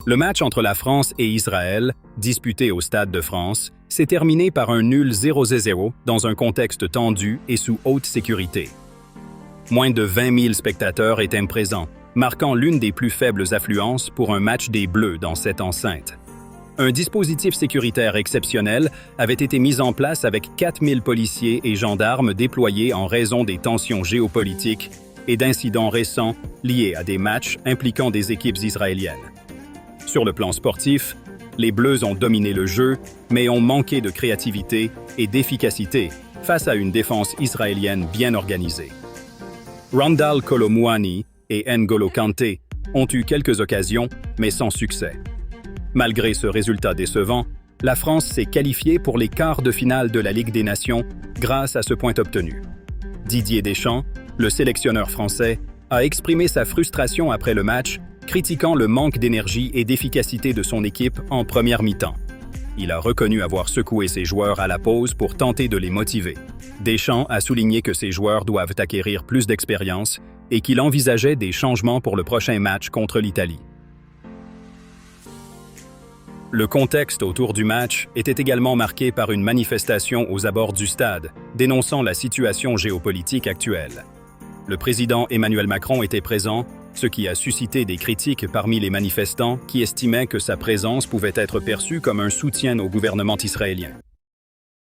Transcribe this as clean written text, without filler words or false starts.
Le match entre la France et Israël, disputé au Stade de France, s'est terminé par un nul 0-0 dans un contexte tendu et sous haute sécurité. Moins de 20 000 spectateurs étaient présents, marquant l'une des plus faibles affluences pour un match des Bleus dans cette enceinte. Un dispositif sécuritaire exceptionnel avait été mis en place avec 4 000 policiers et gendarmes déployés en raison des tensions géopolitiques et d'incidents récents liés à des matchs impliquant des équipes israéliennes. Sur le plan sportif, les Bleus ont dominé le jeu, mais ont manqué de créativité et d'efficacité face à une défense israélienne bien organisée. Randal Kolo Muani et N'Golo Kanté ont eu quelques occasions, mais sans succès. Malgré ce résultat décevant, la France s'est qualifiée pour les quarts de finale de la Ligue des Nations grâce à ce point obtenu. Didier Deschamps, le sélectionneur français, a exprimé sa frustration après le match, critiquant le manque d'énergie et d'efficacité de son équipe en première mi-temps. Il a reconnu avoir secoué ses joueurs à la pause pour tenter de les motiver. Deschamps a souligné que ses joueurs doivent acquérir plus d'expérience et qu'il envisageait des changements pour le prochain match contre l'Italie. Le contexte autour du match était également marqué par une manifestation aux abords du stade, dénonçant la situation géopolitique actuelle. Le président Emmanuel Macron était présent, ce qui a suscité des critiques parmi les manifestants qui estimaient que sa présence pouvait être perçue comme un soutien au gouvernement israélien.